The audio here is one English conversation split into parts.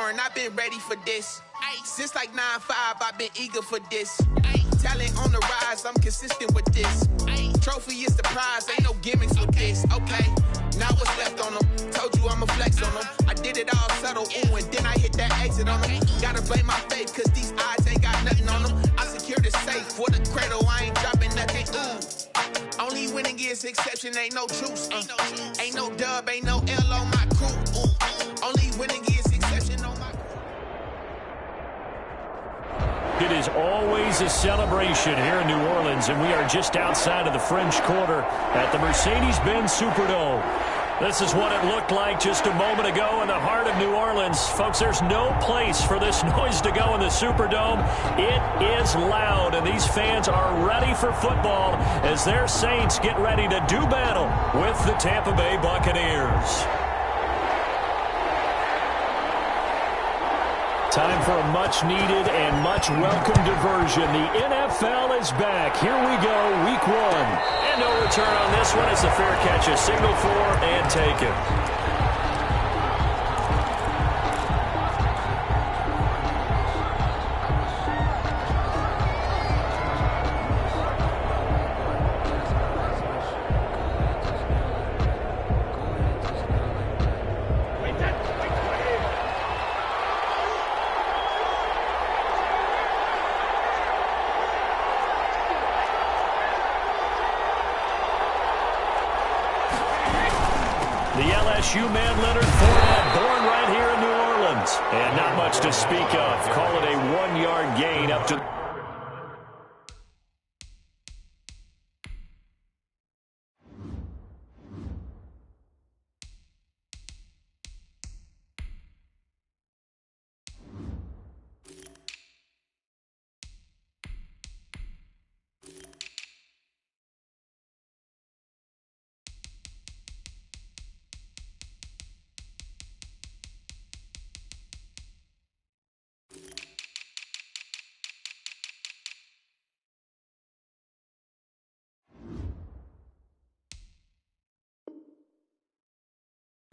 foreign, I've been ready for this. Since like 9-5, I've been eager for this. Talent on the rise, I'm consistent with this. Trophy is the prize, ain't no gimmicks with this. Okay, now what's left on them? Told you I'ma flex on them. I did it all subtle, ooh, and then I hit that exit on them. Gotta blame my faith, cause these odds ain't got nothing on them. I secure the safe for the cradle, I ain't dropping nothing, ooh. Only winning is exception, ain't no truce. Ain't no dub, ain't no L on my crew. Only winning is exception on my crew. It is always a celebration here in New Orleans, and we are just outside of the French Quarter at the Mercedes-Benz Superdome. This is what it looked like just a moment ago in the heart of New Orleans. Folks, there's no place for this noise to go in the Superdome. It is loud, and these fans are ready for football as their Saints get ready to do battle with the Tampa Bay Buccaneers. Time for a much-needed and much-welcome diversion. The NFL is back. Here we go, Week 1. And no return on this one as the fair catch is signaled for and taken. LSU man Leonard Fournette, born right here in New Orleans. And not much to speak of. Call it a 1-yard gain up to...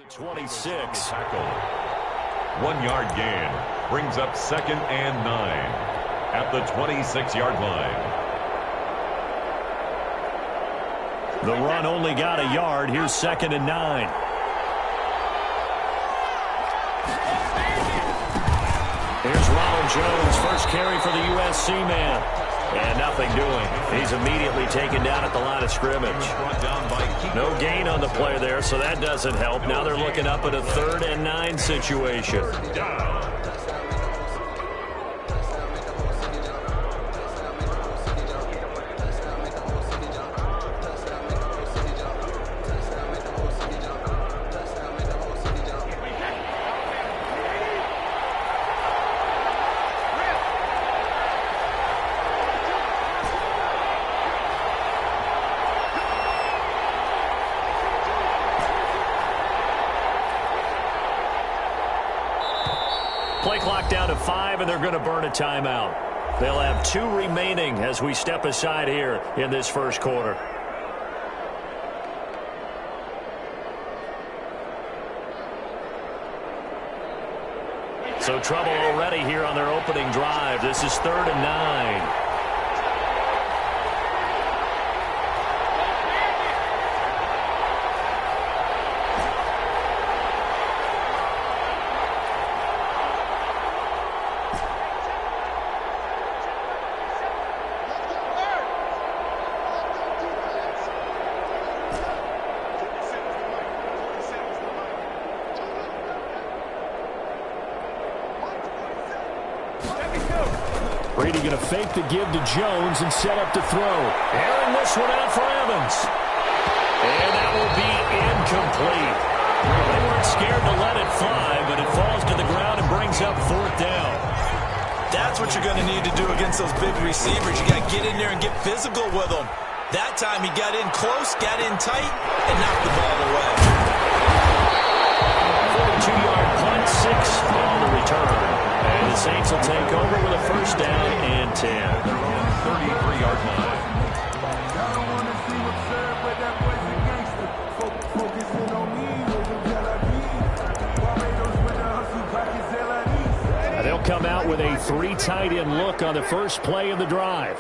...26. 1-yard gain brings up 2nd and 9 at the 26-yard line. The run only got a yard. Here's 2nd and 9. Here's Ronald Jones, first carry for the USC man. And nothing doing. He's immediately taken down at the line of scrimmage. No gain on the play there, so that doesn't help. Now they're looking up at a 3rd and 9 situation. Play clock down to 5, and they're going to burn a timeout. They'll have 2 remaining as we step aside here in this first quarter. So trouble already here on their opening drive. This is 3rd and 9. Brady going to fake the give to Jones and set up to throw. Airing this one out for Evans. And that will be incomplete. They weren't scared to let it fly, but it falls to the ground and brings up 4th down. That's what you're going to need to do against those big receivers. You got to get in there and get physical with them. That time he got in close, got in tight, and knocked the ball away. 42-yard punt, 6 on the return. And the Saints will take over with a 1st down and 10. 33-yard line. They'll come out with a 3 tight end look on the first play of the drive.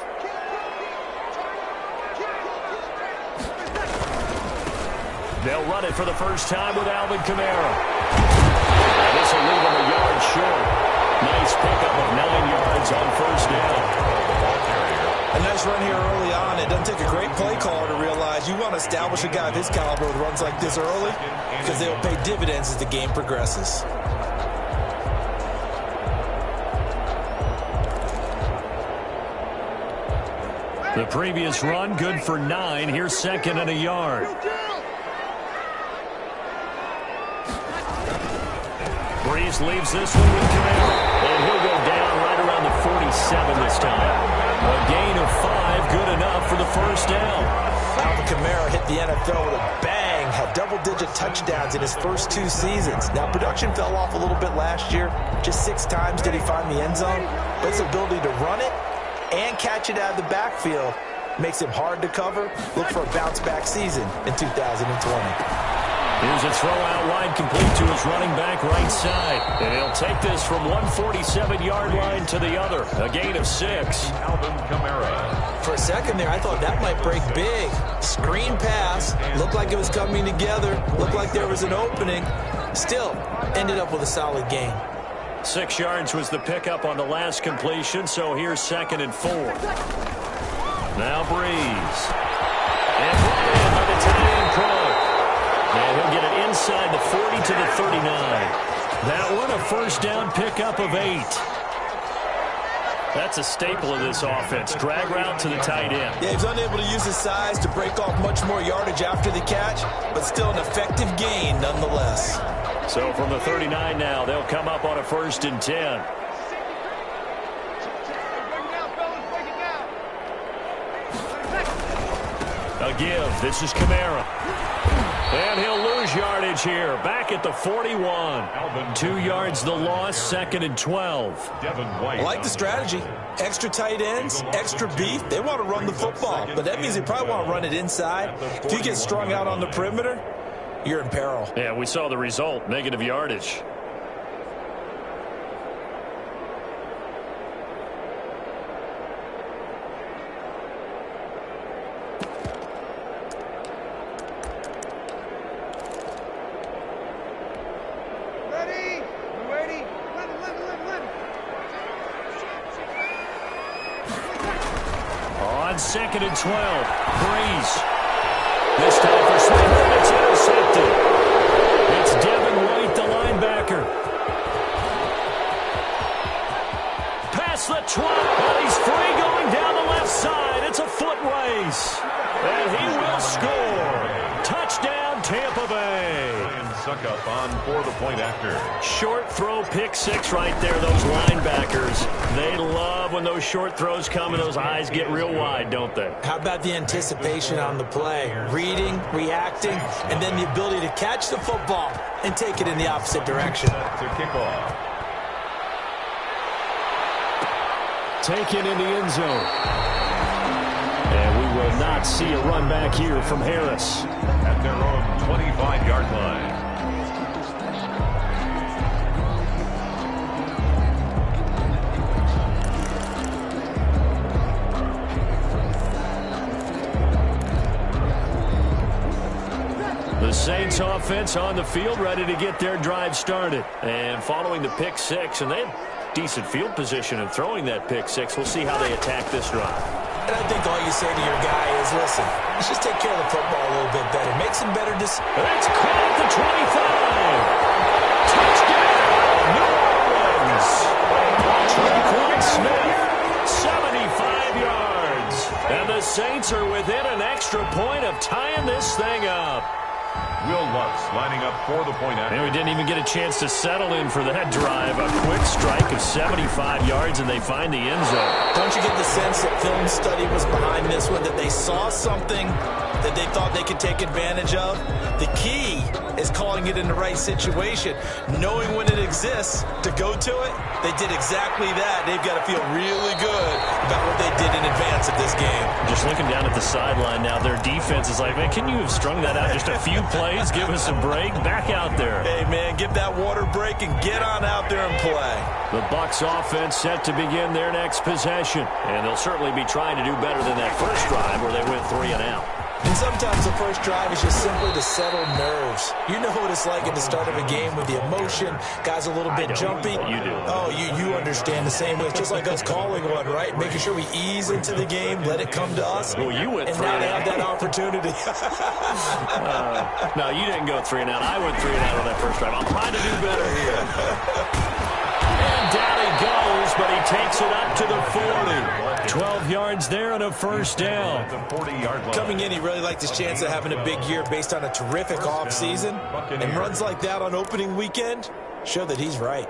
They'll run it for the first time with Alvin Kamara. And this will leave them a yard short. Nice pickup of 9 yards on first down. A nice run here early on. It doesn't take a great play caller to realize you want to establish a guy of his caliber with runs like this early because they will pay dividends as the game progresses. The previous run, good for 9. Here's 2nd and a yard. Breeze leaves this one with Kamara. And he'll go down right around the 47 this time. A gain of 5, good enough for the first down. Alvin Kamara hit the NFL with a bang, had double-digit touchdowns in his first 2 seasons. Now, production fell off a little bit last year. Just 6 times did he find the end zone. But his ability to run it and catch it out of the backfield makes him hard to cover. Look for a bounce-back season in 2020. Here's a throw out wide complete to his running back right side. And he'll take this from 147-yard line to the other. A gain of 6. Alvin Kamara. For a second there, I thought that might break big. Screen pass. Looked like it was coming together. Looked like there was an opening. Still, ended up with a solid gain. 6 yards was the pickup on the last completion, so here's 2nd and 4. Now Breeze. And brought in by the tight end Crow. And he'll get it inside the 40 to the 39. That one a first down pickup of 8. That's a staple of this offense. Drag route to the tight end. Yeah, he's unable to use his size to break off much more yardage after the catch, but still an effective gain nonetheless. So from the 39 now, they'll come up on a 1st and 10. A give. This is Kamara. And he'll lose yardage here. Back at the 41. 2 yards the loss, 2nd and 12. I like the strategy. Extra tight ends, extra beef. They want to run the football, but that means they probably want to run it inside. If you get strung out on the perimeter, you're in peril. Yeah, we saw the result. Negative yardage. On 2nd and 12, Breeze. This time for Smith, and it's intercepted. It's Devin White, the linebacker. Past the 12, and he's free going down the left side. It's a foot race, and he will score. Touchdown, Tampa Bay. Suck up on for the point after. Short throw, pick 6 right there, those linebackers. They love when those short throws come and those eyes get real wide, don't they? How about the anticipation on the play? Reading, reacting, and then the ability to catch the football and take it in the opposite direction. To kick off. Taken in the end zone. And we will not see a run back here from Harris. At their own 25-yard line. The Saints offense on the field, ready to get their drive started. And following the pick 6, and they had decent field position in throwing that pick 6. We'll see how they attack this drive. And I think all you say to your guy is, listen, let's just take care of the football a little bit better. Make some better decisions. That's caught at the 25. Touchdown, New Orleans. Tre'Quan Smith, 75 yards. And the Saints are within an extra point of tying this thing up. Will Lutz lining up for the point after. And we didn't even get a chance to settle in for that drive. A quick strike of 75 yards, and they find the end zone. Don't you get the sense that film study was behind this one, that they saw something that they thought they could take advantage of? The key is calling it in the right situation, knowing when it exists to go to it. They did exactly that. They've got to feel really good about what they did in advance of this game. Just looking down at the sideline now, their defense is like, man, can you have strung that out just a few plays plays, give us a break. Back out there. Hey, man, give that water break and get on out there and play. The Bucs offense set to begin their next possession. And they'll certainly be trying to do better than that first drive where they went 3 and out. And sometimes the first drive is just simply to settle nerves. You know what it's like at the start of a game with the emotion. Guys a little bit jumpy. You do. Oh, you understand the same way. It's just like us calling one, right? Making sure we ease into the game, let it come to us. Well, you went 3 and out. And now they have that opportunity. No, you didn't go 3 and out. I went 3 and out on that first drive. I'm trying to do better here. And down he goes, but he takes it up to the 40. 12 yards there and a first down. Coming in, he really liked his chance of having a big year based on a terrific offseason. And runs like that on opening weekend show that he's right.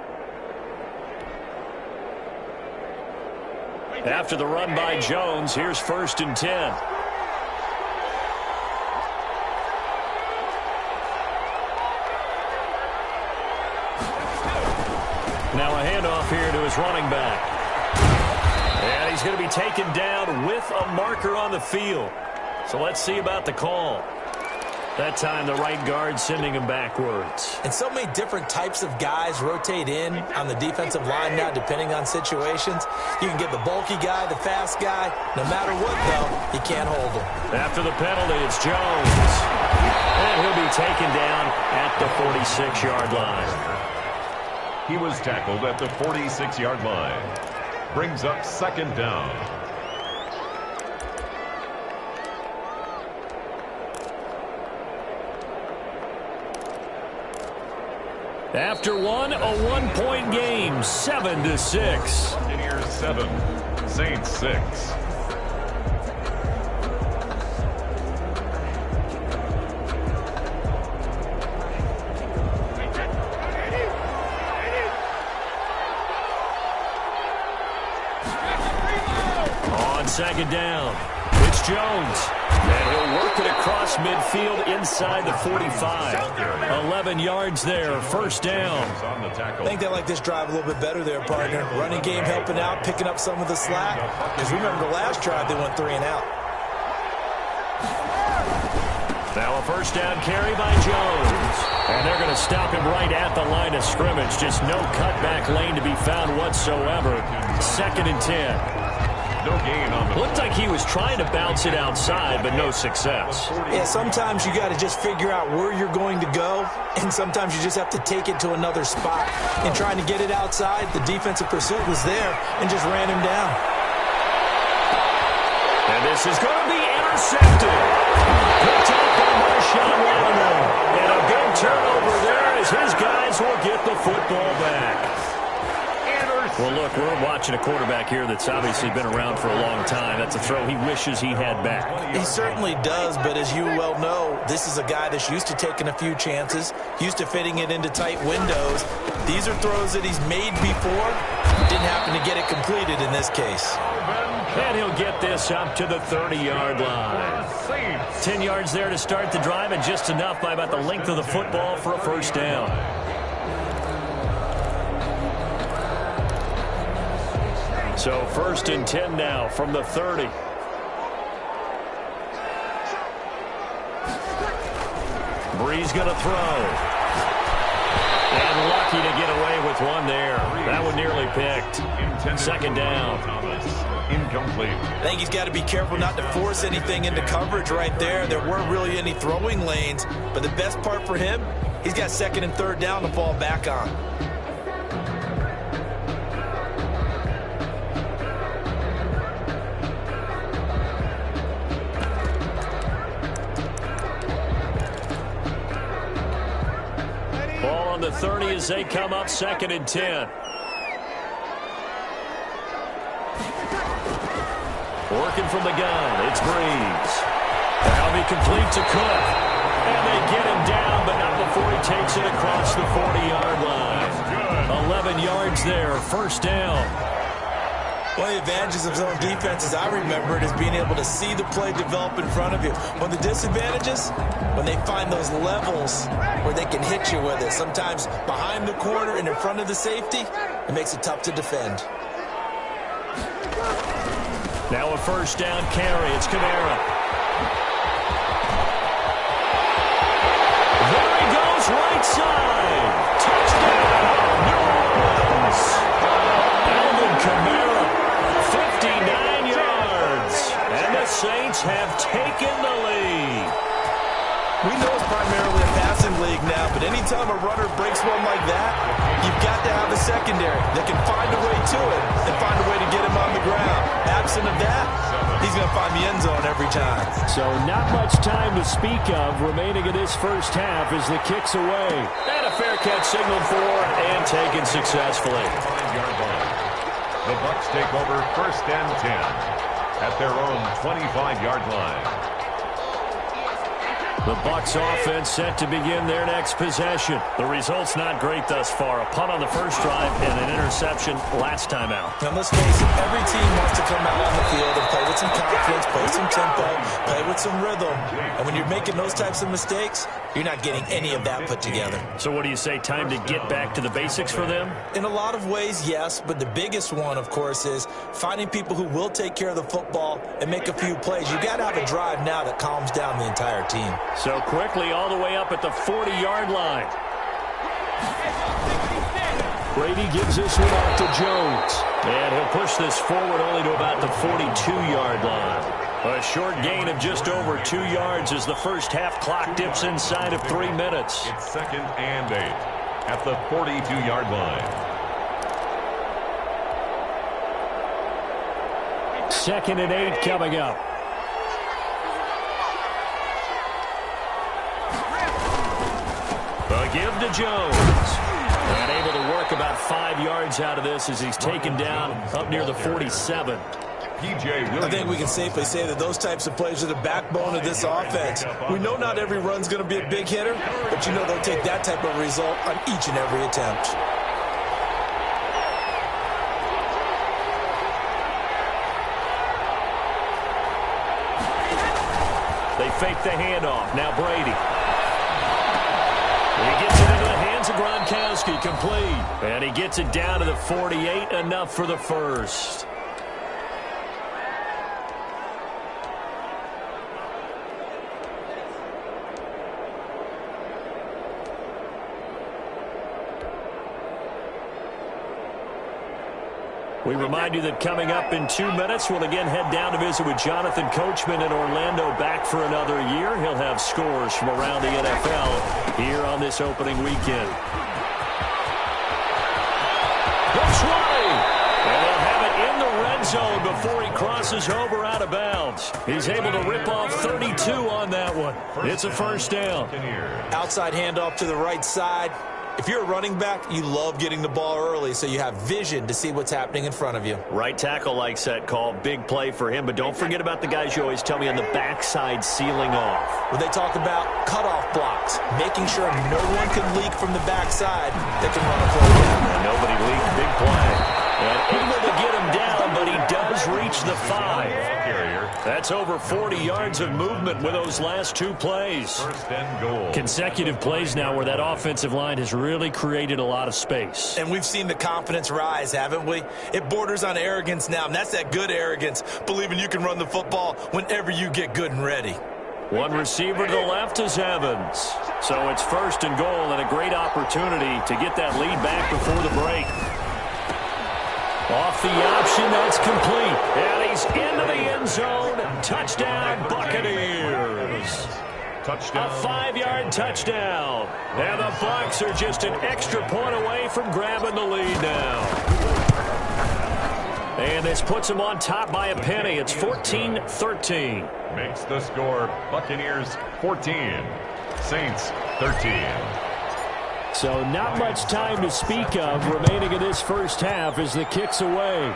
After the run by Jones, here's 1st and 10. Now a handoff here to his running back. And he's going to be taken down with a marker on the field. So let's see about the call. That time the right guard sending him backwards. And so many different types of guys rotate in on the defensive line now depending on situations. You can get the bulky guy, the fast guy. No matter what, though, you can't hold him. After the penalty, it's Jones. And he'll be taken down at the 46-yard line. He was tackled at the 46-yard line. Brings up 2nd down. After one, a 1-point game, 7-6. Buccaneers 7, Saints 6. On 2nd down, it's Jones. And he'll work it across midfield inside the 45. 11 yards there, 1st down. I think they like this drive a little bit better there, partner. Running game helping out, picking up some of the slack. Because remember the last drive, they went 3 and out. Now a 1st down carry by Jones. And they're going to stop him right at the line of scrimmage. Just no cutback lane to be found whatsoever. 2nd and 10. No gain on the... Looked like he was trying to bounce it outside, but no success. Yeah, sometimes you got to just figure out where you're going to go, and sometimes you just have to take it to another spot. In trying to get it outside, the defensive pursuit was there and just ran him down. And this is going to be intercepted. Picked up by Marshawn Lattimore. And a big turnover there as his guys will get the football back. Well, look, we're watching a quarterback here that's obviously been around for a long time. That's a throw he wishes he had back. He certainly does, but as you well know, this is a guy that's used to taking a few chances, used to fitting it into tight windows. These are throws that he's made before. Didn't happen to get it completed in this case. And he'll get this up to the 30-yard line. 10 yards there to start the drive, and just enough by about the length of the football for a 1st down. So 1st and 10 now from the 30. Breeze going to throw. And lucky to get away with one there. That one nearly picked. 2nd down. Incomplete. I think he's got to be careful not to force anything into coverage right there. There weren't really any throwing lanes. But the best part for him, he's got 2nd and 3rd down to fall back on. The 30 as they come up 2nd and 10. Working from the gun, it's Breeze. That'll be complete to Cook. And they get him down, but not before he takes it across the 40-yard line. 11 yards there, 1st down. One of the advantages of zone defense, as I remember it, is being able to see the play develop in front of you. One of the disadvantages, when they find those levels where they can hit you with it, sometimes behind the corner and in front of the safety, it makes it tough to defend. Now a 1st down carry. It's Kamara. right side. Touchdown, New Orleans. Alvin Kamara, 59 yards. And the Saints have taken the lead. We know it's primarily a passing league now, but anytime a runner breaks one like that, you've got to have a secondary that can find a way to it and find a way to get him on the ground. Absent of that, he's going to find the end zone every time. So not much time to speak of remaining in this first half as the kick's away. And a fair catch signaled for and taken successfully. 5-yard line. The Bucs take over 1st and 10 at their own 25-yard line. The Bucs offense set to begin their next possession. The result's not great thus far. A punt on the first drive and an interception last time out. Now, let's face it, every team wants to come out on the field and play with some confidence, play some tempo, play with some rhythm. And when you're making those types of mistakes, you're not getting any of that put together. So what do you say, time to get back to the basics for them? In a lot of ways, yes, but the biggest one, of course, is finding people who will take care of the football and make a few plays. You got to have a drive now that calms down the entire team. So quickly all the way up at the 40-yard line. Brady gives this one off to Jones. And he'll push this forward only to about the 42-yard line. A short gain of just over 2 yards as the first half clock dips inside of 3 minutes. It's 2nd and 8 at the 42-yard line. 2nd and 8 coming up. A give to Jones. And able to work about 5 yards out of this as he's taken down up near the 47. I think we can safely say that those types of plays are the backbone of this offense. We know not every run's going to be a big hitter, but you know they'll take that type of result on each and every attempt. They fake the handoff. Now Brady. He gets it into the hands of Gronkowski, complete. And he gets it down to the 48, enough for the first. We remind you that coming up in 2 minutes, we'll again head down to visit with Jonathan Coachman in Orlando, back for another year. He'll have scores from around the NFL here on this opening weekend. Looks right, and they'll have it in the red zone before he crosses over out of bounds. He's able to rip off 32 on that one. It's a first down. Outside handoff to the right side. If you're a running back, you love getting the ball early so you have vision to see what's happening in front of you. Right tackle likes that call. Big play for him, but don't forget about the guys you always tell me on the backside sealing off. When they talk about cutoff blocks, making sure no one can leak from the backside that can run a play down. And nobody leaked. Big play. And able to get him down, but he does reach the 5. That's over 40 yards of movement with those last 2 plays. 1st and goal. Consecutive plays now where that offensive line has really created a lot of space. And we've seen the confidence rise, haven't we? It borders on arrogance now, and that's that good arrogance, believing you can run the football whenever you get good and ready. One receiver to the left is Evans. So it's 1st and goal and a great opportunity to get that lead back before the break. Off the option, that's complete. And he's into the end zone. Touchdown, Buccaneers. Touchdown. A 5-yard touchdown. And the Bucs are just an extra point away from grabbing the lead now. And this puts them on top by a penny. It's 14-13. Makes the score Buccaneers 14, Saints 13. So not much time to speak of remaining in this first half as the kick's away.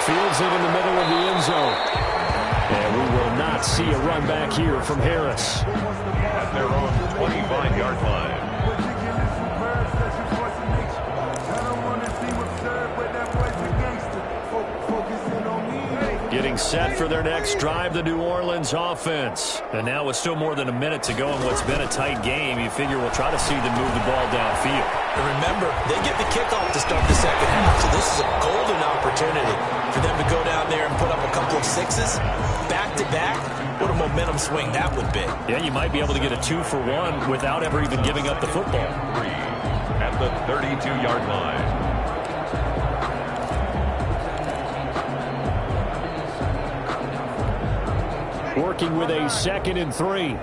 Fields it in the middle of the end zone. And we will not see a run back here from Harris. At their own 25-yard line. Getting set for their next drive, the New Orleans offense. And now with still more than a minute to go in what's been a tight game, you figure we'll try to see them move the ball downfield. And remember, they get the kickoff to start the second half, so this is a golden opportunity for them to go down there and put up a couple of 6s back-to-back. What a momentum swing that would be. Yeah, you might be able to get a 2-for-1 without ever even giving up the football. 3 at the 32-yard line. Working with a 2nd and 3.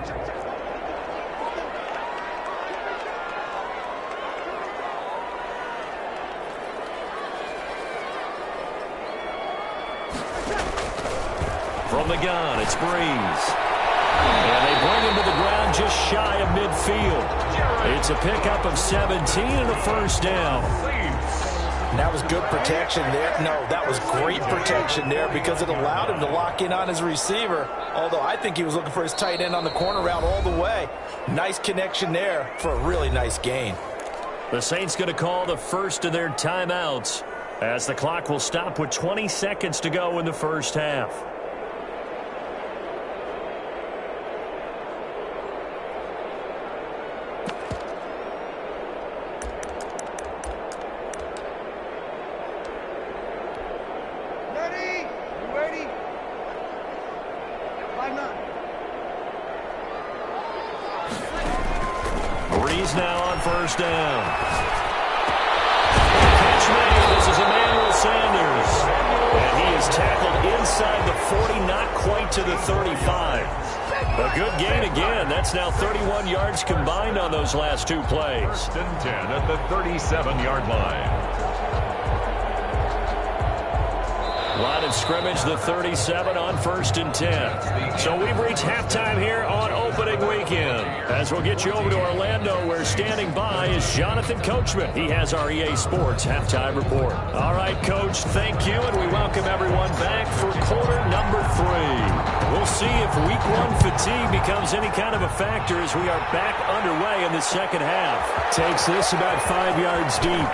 From the gun, it's Breeze. And they bring him to the ground just shy of midfield. It's a pickup of 17 and a first down. And that was good protection there. No, that was great protection there because it allowed him to lock in on his receiver. Although I think he was looking for his tight end on the corner route all the way. Nice connection there for a really nice gain. The Saints going to call the first of their timeouts as the clock will stop with 20 seconds to go in the first half. Now on first down. Catch made. This is Emmanuel Sanders. And he is tackled inside the 40, not quite to the 35. A good gain again. That's now 31 yards combined on those last 2 plays. 1st and 10 at the 37-yard line. Line of scrimmage, the 37 on 1st and 10. So we've reached halftime here on opening weekend. As we'll get you over to Orlando, where standing by is Jonathan Coachman. He has our EA Sports halftime report. All right, Coach, thank you, and we welcome everyone back for quarter number 3. We'll see if week 1 fatigue becomes any kind of a factor as we are back underway in the second half. Takes this about 5 yards deep.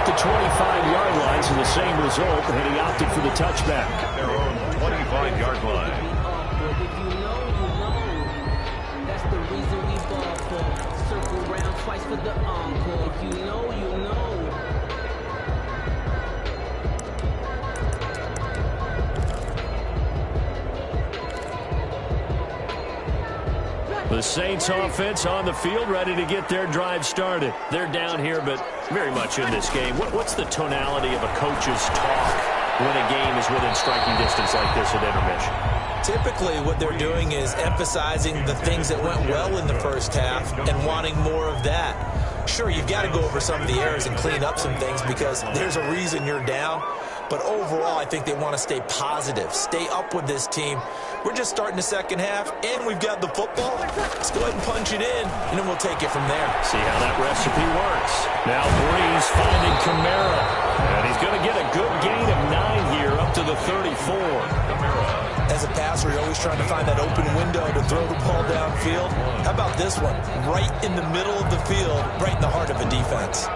The 25-yard line, so the same result, and he opted for the touchback. Their own 25-yard line. If you know, that's the reason we ball for. Circle round twice for the encore. If you know, you know. The Saints offense on the field, ready to get their drive started. They're down here, but very much in this game. What's the tonality of a coach's talk when a game is within striking distance like this at intermission? Typically, what they're doing is emphasizing the things that went well in the first half and wanting more of that. Sure, you've got to go over some of the errors and clean up some things because there's a reason you're down. But overall, I think they want to stay positive, stay up with this team. We're just starting the second half, and we've got the football. Let's go ahead and punch it in, and then we'll take it from there. See how that recipe works. Now Breeze finding Kamara. And he's going to get a good gain of 9 here up to the 34. As a passer, you're always trying to find that open window to throw the ball downfield. How about this one? Right in the middle of the field, right in the heart of a defense.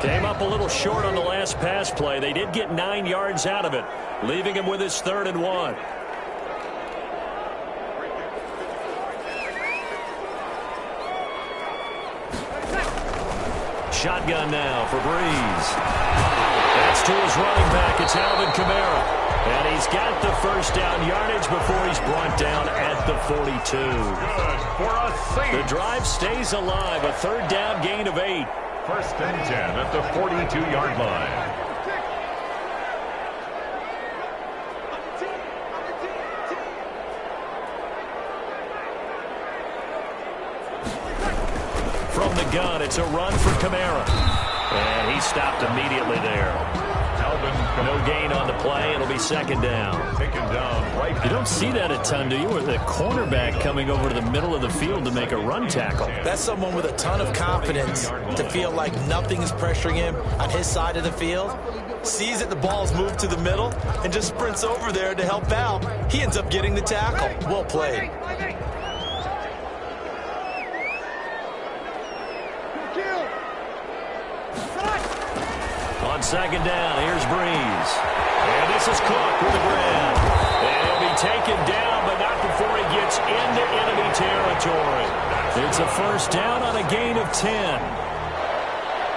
Came up a little short on the last pass play. They did get 9 yards out of it, leaving him with his 3rd and 1. Shotgun now for Breeze. That's to his running back. It's Alvin Kamara. And he's got the first down yardage before he's brought down at the 42. Good for a Saint. The drive stays alive. A 3rd down gain of 8. 1st and 10 at the 42-yard line. From the gun, it's a run for Kamara. And he stopped immediately there. No gain on the play. It'll be 2nd down. Taken down right. You don't see that a ton, do you? With a cornerback coming over to the middle of the field to make a run tackle. That's someone with a ton of confidence to feel like nothing is pressuring him on his side of the field. Sees that the ball's moved to the middle and just sprints over there to help out. He ends up getting the tackle. Well played. On 2nd down, here's Breeze. And this is Cook with the grab. And he'll be taken down, but not before he gets into enemy territory. It's a 1st down on a gain of 10.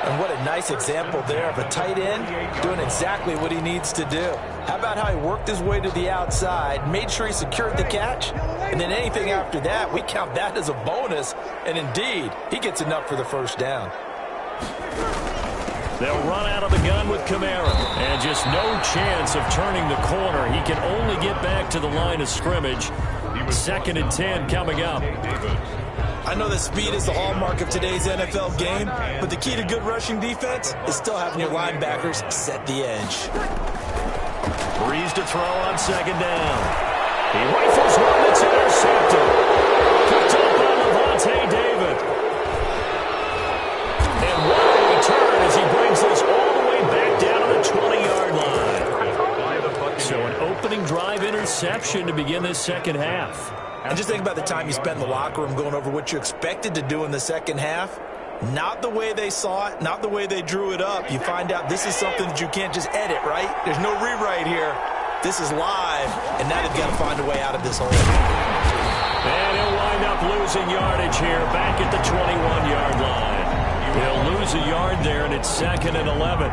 And what a nice example there of a tight end doing exactly what he needs to do. How about how he worked his way to the outside, made sure he secured the catch, and then anything after that, we count that as a bonus. And indeed, he gets enough for the first down. They'll run out of the gun with Kamara. And just no chance of turning the corner. He can only get back to the line of scrimmage. 2nd and 10 coming up. I know that speed is the hallmark of today's NFL game, but the key to good rushing defense is still having your linebackers set the edge. Breeze to throw on 2nd down. He rifles one that's intercepted. Picked up by Levante David. And what a return as he brings this all the way back down to the 20-yard line. So an opening drive interception to begin this second half. And just think about the time you spent in the locker room going over what you expected to do in the second half. Not the way they saw it, not the way they drew it up. You find out this is something that you can't just edit, right? There's no rewrite here. This is live, and now they've got to find a way out of this hole. And he'll wind up losing yardage here back at the 21-yard line. He'll lose a yard there, and it's 2nd and 11.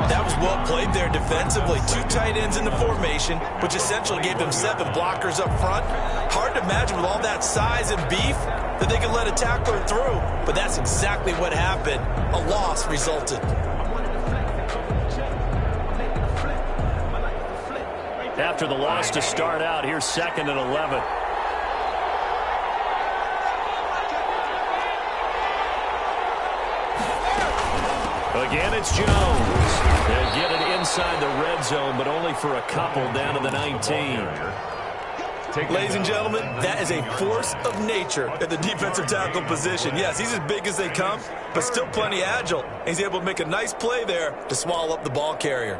That was well played there defensively. 2 tight ends in the formation, which essentially gave them 7 blockers up front. Hard to imagine with all that size and beef that they could let a tackler through, but that's exactly what happened. A loss resulted. After the loss to start out, here's 2nd and 11. Again, it's Jones. They'll get it inside the red zone, but only for a couple down to the 19. Ladies and gentlemen, that is a force of nature at the defensive tackle position. Yes, he's as big as they come, but still plenty agile. He's able to make a nice play there to swallow up the ball carrier.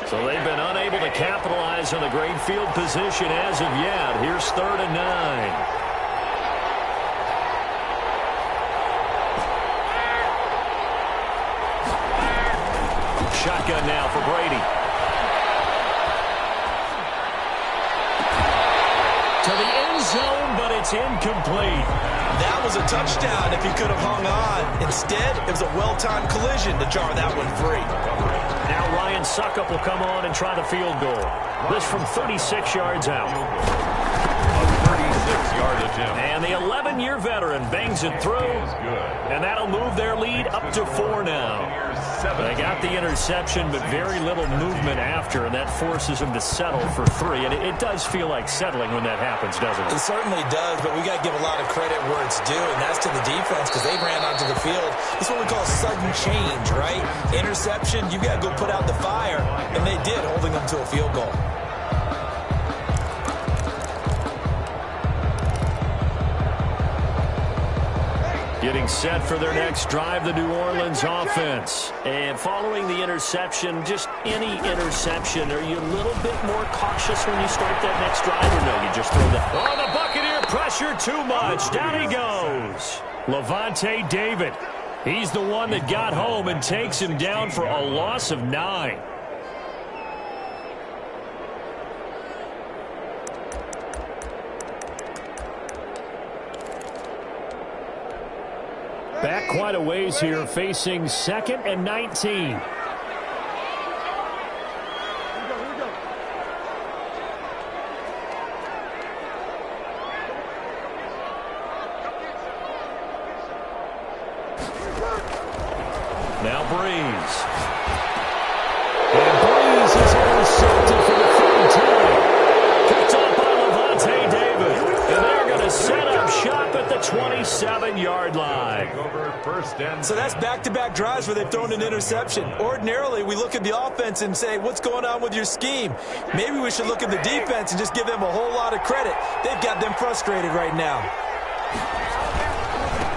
So they've been unable to capitalize on the great field position as of yet. Here's 3rd and 9. Shotgun now for Brady. To the end zone, but it's incomplete. That was a touchdown if he could have hung on. Instead, it was a well-timed collision to jar that one free. Now Ryan Suckup will come on and try the field goal. This from 36 yards out. A 36-yard attempt. And the 11-year veteran bangs it through. And that'll move their lead up to 4 now. They got the interception, but very little movement after, and that forces them to settle for 3. And it does feel like settling when that happens, doesn't it? It certainly does, but we got to give a lot of credit where it's due, and that's to the defense because they ran onto the field. It's what we call sudden change, right? Interception, you got to go put out the fire, and they did, holding them to a field goal. Getting set for their next drive, the New Orleans offense. And following the interception, just any interception, are you a little bit more cautious when you start that next drive, or no, you just throw that? Oh, the Buccaneer pressure too much. Down he goes. Levante David. He's the one that got home and takes him down for a loss of 9. Back quite a ways here, facing 2nd and 19. Now Breeze. And Breeze is intercepted for the 3rd time. Picked off by Levante David. And they're going to set up shop at the 27-yard line. So that's back-to-back drives where they've thrown an interception. Ordinarily, we look at the offense and say, what's going on with your scheme? Maybe we should look at the defense and just give them a whole lot of credit. They've got them frustrated right now.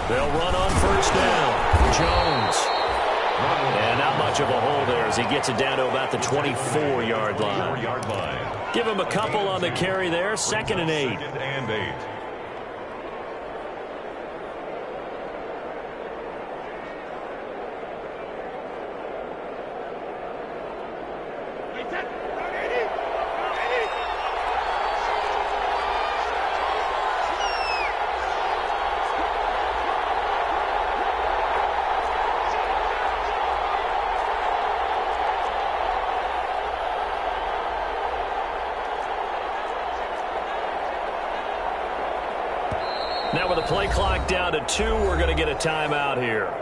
They'll run on 1st down. Jones. And not much of a hole there as he gets it down to about the 24-yard line. Give him a couple on the carry there. 2nd and 8. play clock down to 2. We're going to get a timeout here.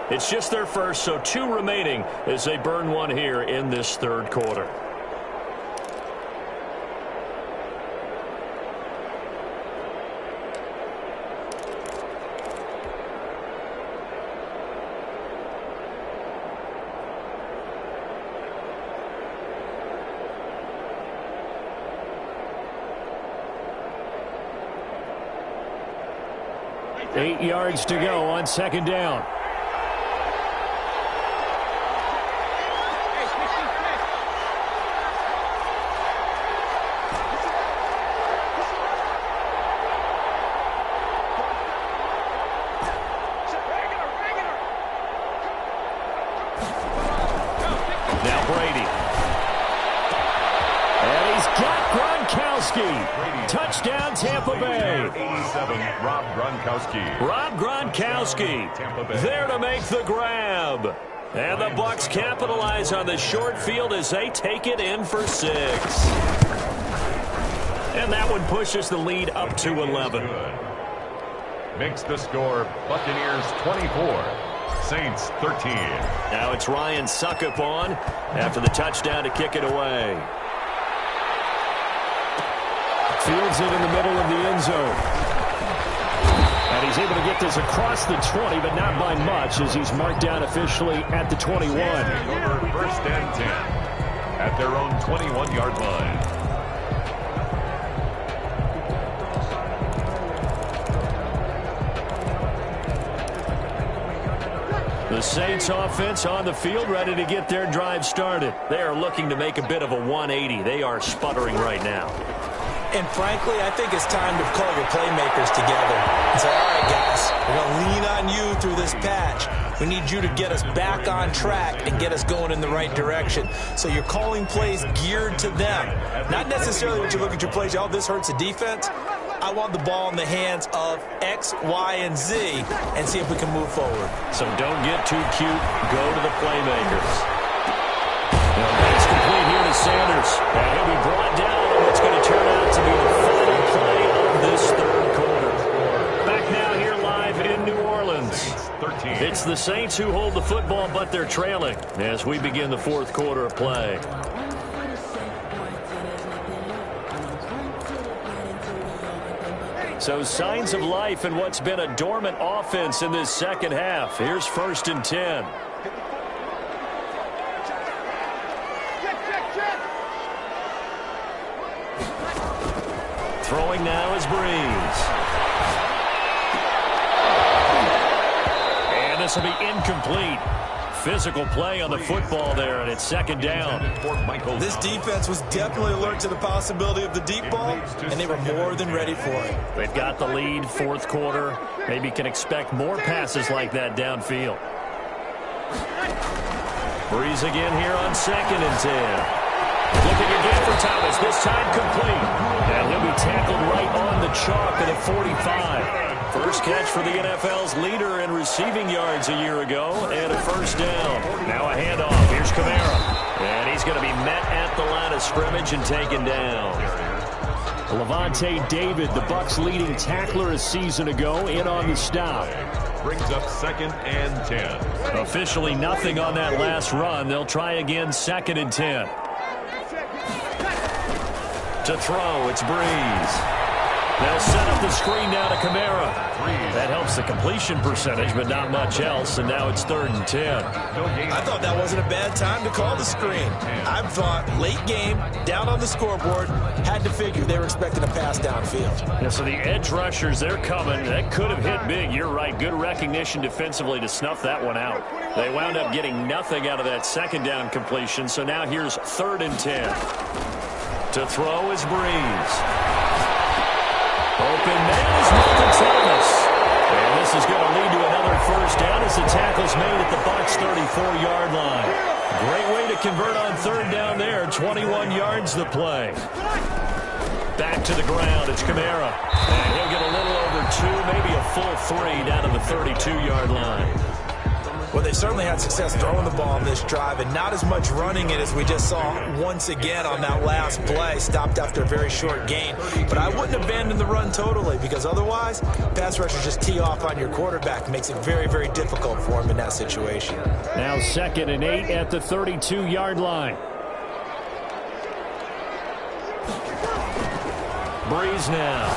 It's just their first, so 2 remaining as they burn one here in this third quarter. Eight yards to go on second down. Now Brady. And he's got Gronkowski. Touchdown, Tampa Bay. 87, Rob Gronkowski. Rob Gronkowski there to make the grab. And the Bucs capitalize on the short field as they take it in for 6. And that one pushes the lead up to 11. Makes the score Buccaneers 24, Saints 13. Now it's Ryan Suckup on after the touchdown to kick it away. Fields it in the middle of the end zone. And he's able to get this across the 20, but not by much as he's marked down officially at the 21. Over first and 10 at their own 21-yard line. The Saints offense on the field ready to get their drive started. They are looking to make a bit of a 180. They are sputtering right now. And frankly, I think it's time to call your playmakers together and say, all right, guys, we're going to lean on you through this patch. We need you to get us back on track and get us going in the right direction. So you're calling plays geared to them. Not necessarily when you look at your plays, oh, this hurts the defense. I want the ball in the hands of X, Y, and Z and see if we can move forward. So don't get too cute. Go to the playmakers. Now pass complete here to Sanders. And he'll be brought down on what's going to turn out to be the final play of this third quarter. Back now here live in New Orleans. It's the Saints who hold the football, but they're trailing as we begin the fourth quarter of play. So signs of life in what's been a dormant offense in this second half. Here's first and 10. Throwing now is Breeze. And this will be incomplete. Physical play on the football there, and it's second down. This defense was definitely alert to the possibility of the deep ball, and they were more than ready for it. They've got the lead, fourth quarter. Maybe can expect more passes like that downfield. Breeze again here on second and 10. Looking again for Thomas, this time complete. And he'll be tackled right on the chalk at a 45. First catch for the NFL's leader in receiving yards a year ago, and a first down. Now a handoff. Here's Kamara. And he's going to be met at the line of scrimmage and taken down. Levante David, the Bucs' leading tackler a season ago, in on the stop. Brings up second and 10. Officially nothing on that last run. They'll try again second and 10. To throw, it's Breeze. They'll set up the screen now to Kamara. That helps the completion percentage, but not much else, and now it's third and 10. I thought that wasn't a bad time to call the screen. I thought late game, down on the scoreboard, had to figure they were expecting a pass downfield. Yeah, so the edge rushers, they're coming. That could have hit big. You're right. Good recognition defensively to snuff that one out. They wound up getting nothing out of that second down completion, so now here's third and 10. To throw is Breeze. Open man is Michael Thomas. And this is going to lead to another first down as the tackle's made at the Bucs' 34-yard line. Great way to convert on third down there. 21 yards the play. Back to the ground. It's Kamara. And he'll get a little over 2, maybe a full 3 down to the 32-yard line. Well, they've certainly had success throwing the ball on this drive and not as much running it as we just saw once again on that last play. Stopped after a very short gain. But I wouldn't abandon the run totally, because otherwise, pass rushers just tee off on your quarterback. Makes it very, very difficult for him in that situation. Now 2nd and 8 at the 32-yard line. Breeze now.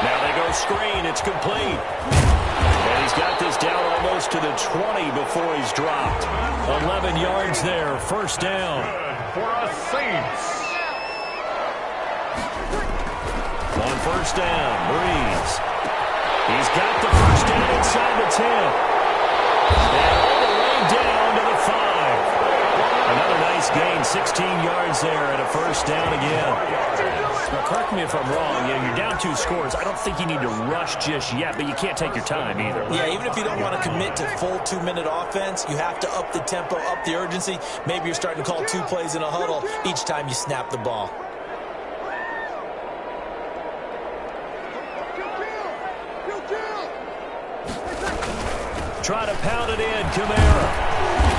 Now they go screen. It's complete. And he's got this down almost to the 20 before he's dropped. 11 yards there. First down. For a Saints. On first down, Breeze. He's got the first down inside the 10. And all the way down to the 5. Another nice gain, 16 yards there, and a first down again. Now, correct me if I'm wrong. You're down 2 scores. I don't think you need to rush just yet, but you can't take your time either. Yeah, even if you don't want to commit to full 2-minute offense, you have to up the tempo, up the urgency. Maybe you're starting to call 2 plays in a huddle each time you snap the ball. Try to pound it in, Kamara.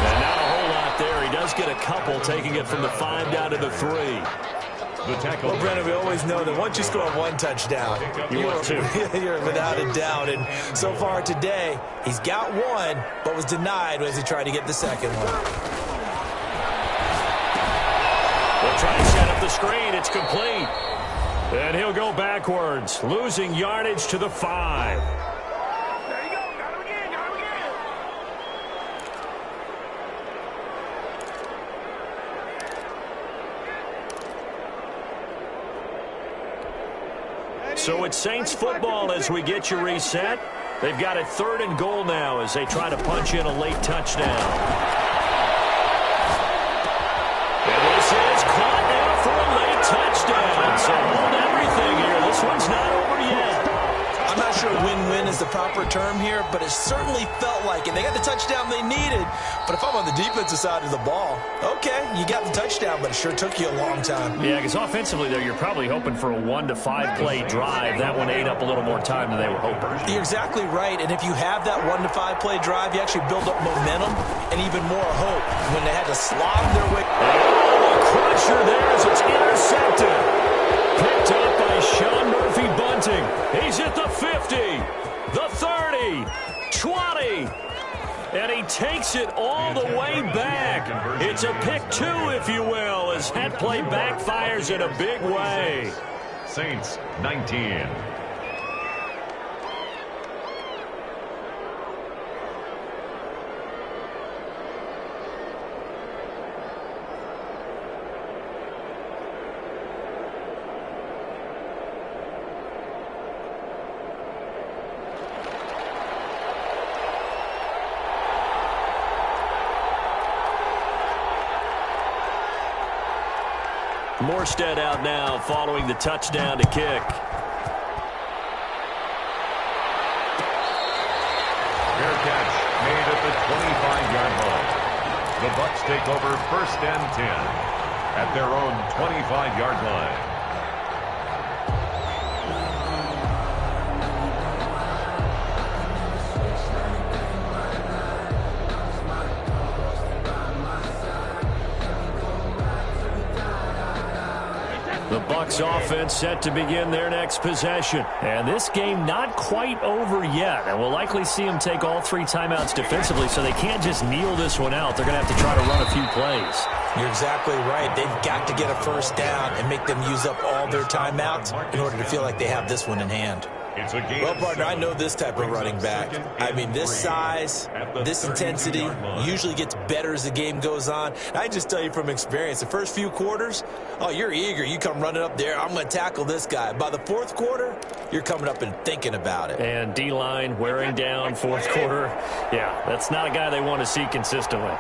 And not a whole lot there. He does get a couple, taking it from the 5 down to the 3. The tackle. Well, Brennan, we always know that once you score 1 touchdown, you're without a doubt. And so far today, he's got 1, but was denied as he tried to get the second one. They'll try to set up the screen. It's complete. And he'll go backwards, losing yardage to the 5. So it's Saints football as we get you reset. They've got a 3rd and goal now as they try to punch in a late touchdown. And this is caught now for a late touchdown. So hold everything here. This one's not over yet. I'm not sure win-win is the proper term here, but it certainly felt like it. They got the touchdown they needed, but if I'm on the defensive side of the ball, okay, you got the touchdown, but it sure took you a long time. Yeah, because offensively, there, you're probably hoping for a 1 to 5 play drive. That one ate up a little more time than they were hoping. You're exactly right, and if you have that 1 to 5 play drive, you actually build up momentum and even more hope when they had to slog their way. Oh, a crusher there as it's intercepted. Picked up by Sean Murphy-Bunting. He's at the 50, the 30, 20, and he takes it all the way back. It's a pick 2, if you will, as that play backfires in a big way. Saints 19. Morstead out now following the touchdown to kick. Fair catch made at the 25-yard line. The Bucs take over 1st and 10 at their own 25-yard line. The Bucs offense set to begin their next possession. And this game not quite over yet. And we'll likely see them take all 3 timeouts defensively, so they can't just kneel this one out. They're going to have to try to run a few plays. You're exactly right. They've got to get a first down and make them use up all their timeouts in order to feel like they have this one in hand. It's a game. Well, partner, I know this type of running back. I mean, this size, this intensity usually gets better as the game goes on. I just tell you from experience, the first few quarters, oh, you're eager. You come running up there, I'm going to tackle this guy. By the 4th quarter, you're coming up and thinking about it. And D-line wearing down 4th quarter. Yeah, that's not a guy they want to see consistently.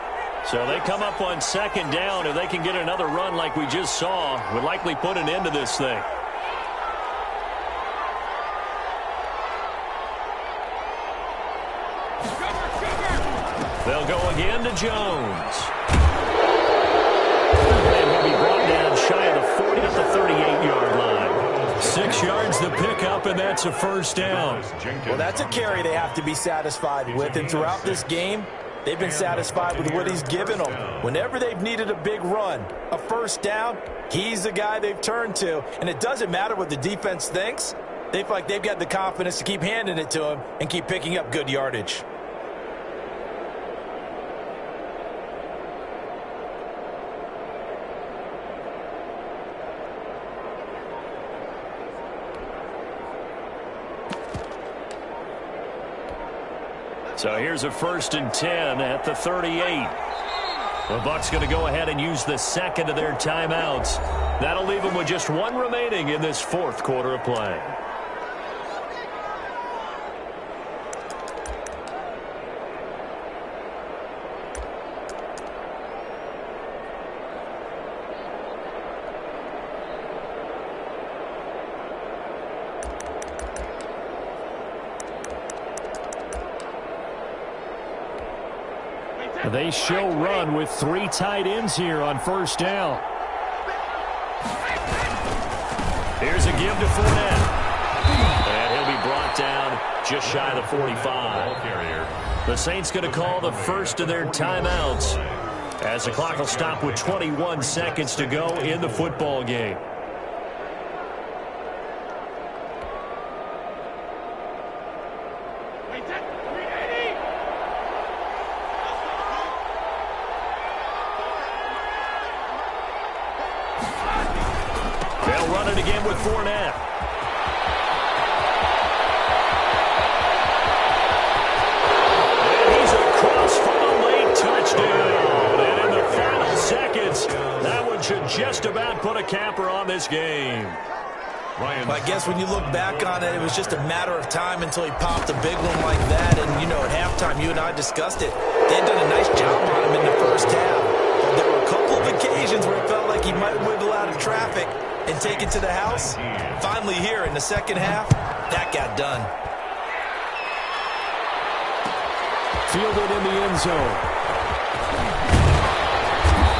So they come up on 2nd down. If they can get another run like we just saw, would likely put an end to this thing. They'll go again to Jones. And he'll be brought down shy of the 40 at the 38-yard line. 6 yards the pickup, and that's a first down. Well, that's a carry they have to be satisfied with, and throughout this game, they've been satisfied with what he's given them. Whenever they've needed a big run, a first down, he's the guy they've turned to. And it doesn't matter what the defense thinks. They feel like they've got the confidence to keep handing it to him and keep picking up good yardage. So here's a 1st and 10 at the 38. The Bucs going to go ahead and use the second of their timeouts. That'll leave them with just one remaining in this 4th quarter of play. They show run with 3 tight ends here on 1st down. Here's a give to Fournette. And he'll be brought down just shy of the 45. The Saints going to call the first of their timeouts as the clock will stop with 21 seconds to go in the football game. They'll run it again with Fournette. And he's across for the late touchdown. And in the final seconds, that one should just about put a capper on this game. Well, I guess when you look back on it, it was just a matter of time until he popped a big one like that. And, you know, at halftime, you and I discussed it. They had done a nice job on him in the first half. But there were a couple of occasions where it felt like he might wiggle out of traffic and take it to the house. Finally here in the second half, that got done. Fielded in the end zone.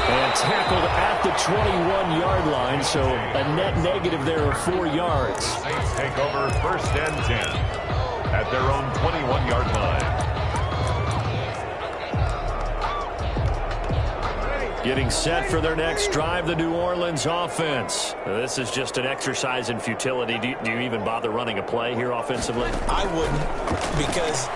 And tackled at the 21-yard line, so a net negative there of 4 yards. Saints take over 1st and 10 at their own 21-yard line. Getting set for their next drive, the New Orleans offense. This is just an exercise in futility. Do you even bother running a play here offensively? I wouldn't, because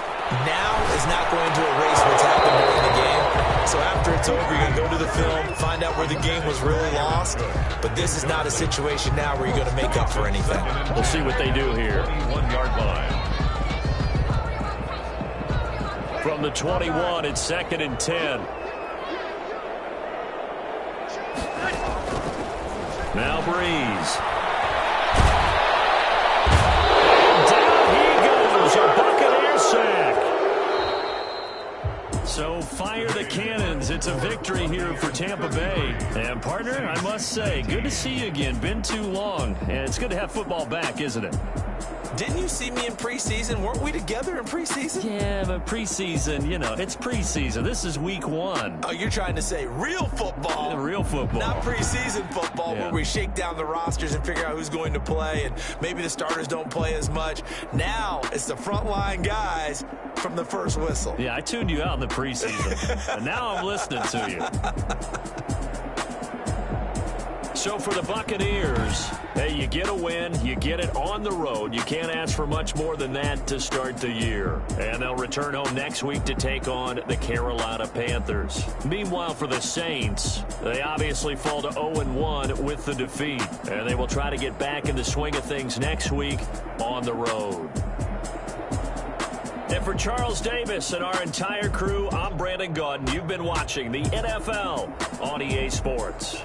now is not going to erase what's happened during the game. So after it's over, you're going to go to the film, find out where the game was really lost. But this is not a situation now where you're going to make up for anything. We'll see what they do here. 21-yard line. From the 21, it's 2nd and 10. Now Breeze. And down he goes, a Buccaneer sack. So fire the cannons. It's a victory here for Tampa Bay. And partner, I must say, good to see you again. Been too long. And it's good to have football back, isn't it? Didn't you see me in preseason? Weren't we together in preseason? Yeah, but preseason, you know, it's preseason. This is week 1. Oh, you're trying to say real football. Real football. Not preseason football, Yeah. where we shake down the rosters and figure out who's going to play, and maybe the starters don't play as much. Now it's the frontline guys from the first whistle. Yeah, I tuned you out in the preseason. And now I'm listening to you. So for the Buccaneers, hey, you get a win, you get it on the road. You can't ask for much more than that to start the year. And they'll return home next week to take on the Carolina Panthers. Meanwhile, for the Saints, they obviously fall to 0-1 with the defeat. And they will try to get back in the swing of things next week on the road. And for Charles Davis and our entire crew, I'm Brandon Gaudin. You've been watching the NFL on EA Sports.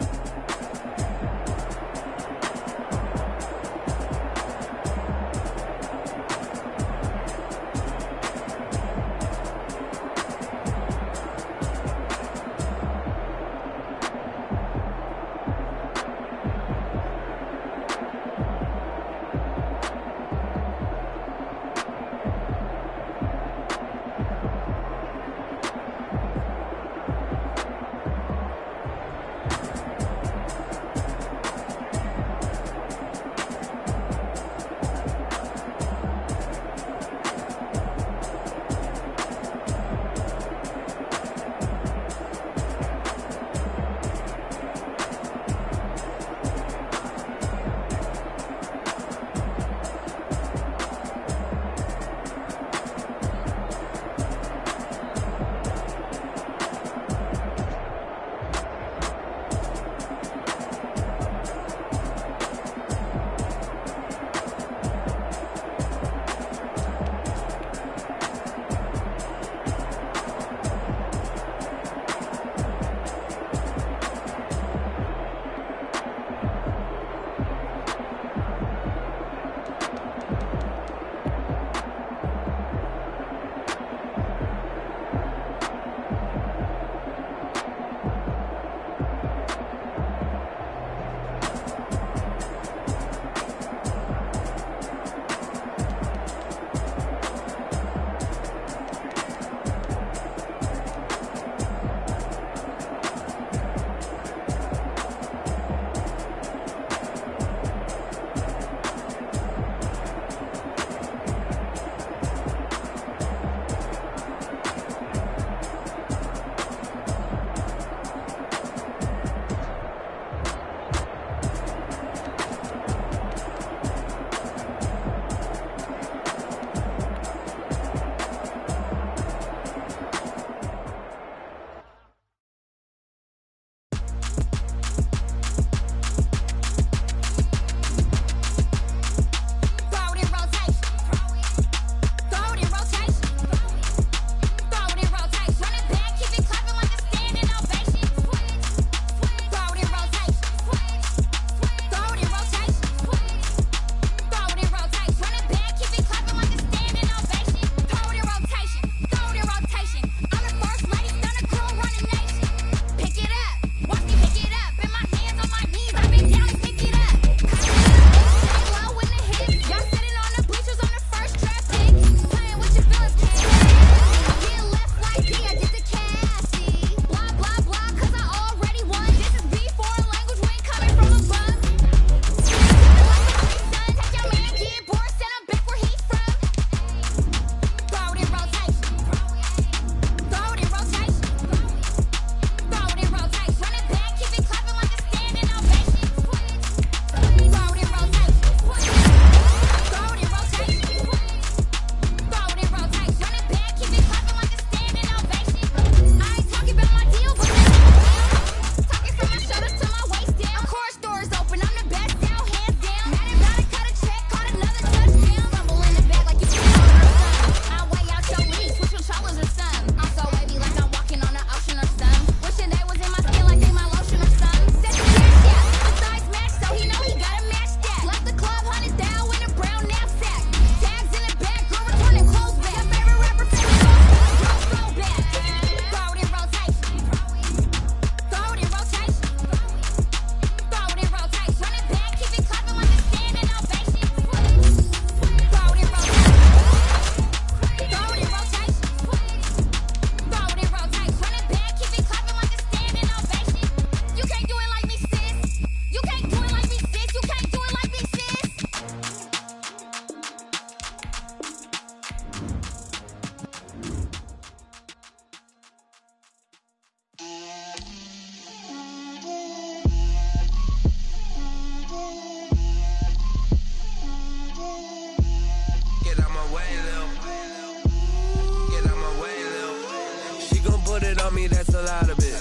put it on me, that's a lot of it.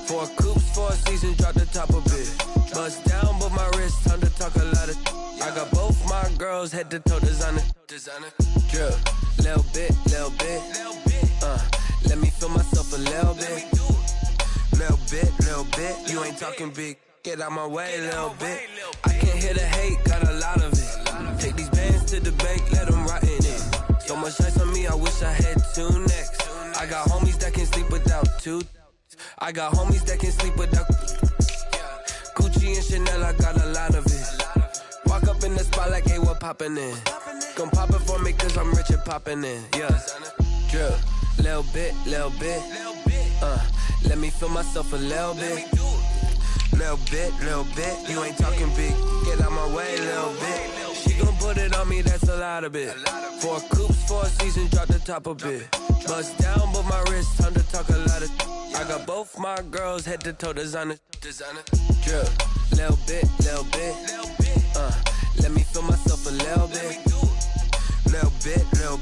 4 coops, 4 seasons, drop the top a bit. Bust down, but my wrist, time to talk a lot of. I got both my girls head to toe designer. Drip, little bit. Let me feel myself a little bit. Little bit. You ain't talking big. Get out my way, little bit. I can't hear the hate, got a lot of it. Take these bands to the bank, let them rot in it. So much ice on me, I wish I had 2 necks. I got homies that can sleep without 2. I got homies that can sleep without Gucci and Chanel, I got a lot of it. Walk up in the spot like, hey, what poppin' in? Gon' pop it for me cause I'm rich and poppin' in. Yeah, drip, little bit. Let me feel myself a little bit. Little bit. You ain't talking big. Get out my way, little bit. She gon' put it on me, that's a lot of it. 4 coops, 4 seasons, drop the top a bit. Bust down, but my wrist, time to talk a lot of. I got both my girls head to toe designer. Drip, little bit. Let me feel myself a little bit. Little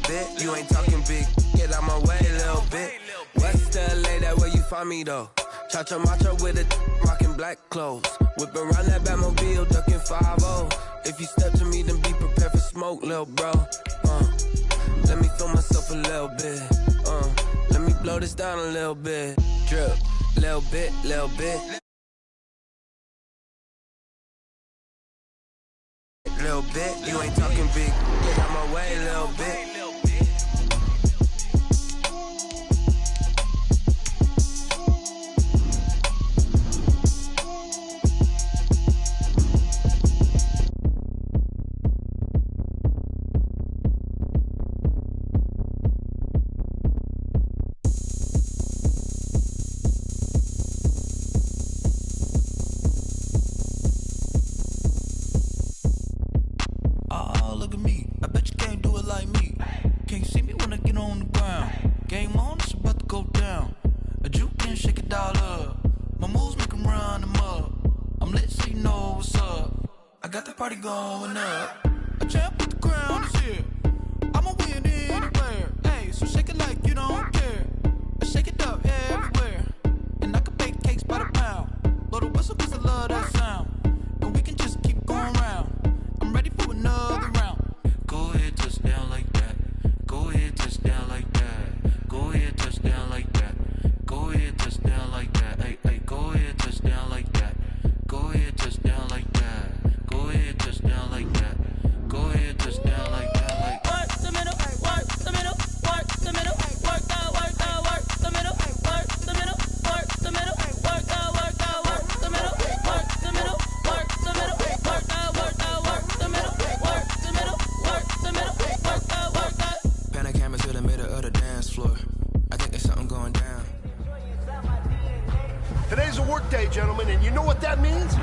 bit. You ain't talking big. Get out my way, little bit. West LA, that where you find me though. Cha-cha matcha with it, rockin' black clothes. Whip around that Batmobile, ducking 5-0. If you step to me, then be prepared for smoke, lil' bro. Let me feel myself a little bit. Let me blow this down a little bit. Drip, little bit. Little bit, you ain't talking big. Get out my way, little bit. Party going up. A champ with the crown is here. I'ma win anywhere. Hey, so shake it like you don't care. Shake it up everywhere. And I can bake cakes by the pound. Blow the whistle cause I love that sound. And we can just keep going round. I'm ready for another round. Go ahead, touch down like that. Go ahead, touch down like that. Go ahead, touch down like that. Go ahead, touch down like that. Hey, go ahead, touch down like that. Go ahead, touch down like that. Go ahead, touch down like that. Go ahead, touch down like that. Like work the middle, work the middle, work the middle, work the middle, work the middle, work the middle, work the middle, work the middle, work the middle, work the middle, work the middle, work the middle, work the. Pan the camera to the middle of the dance floor. I think there's something going down. Today's a work day, gentlemen, and you know what that means?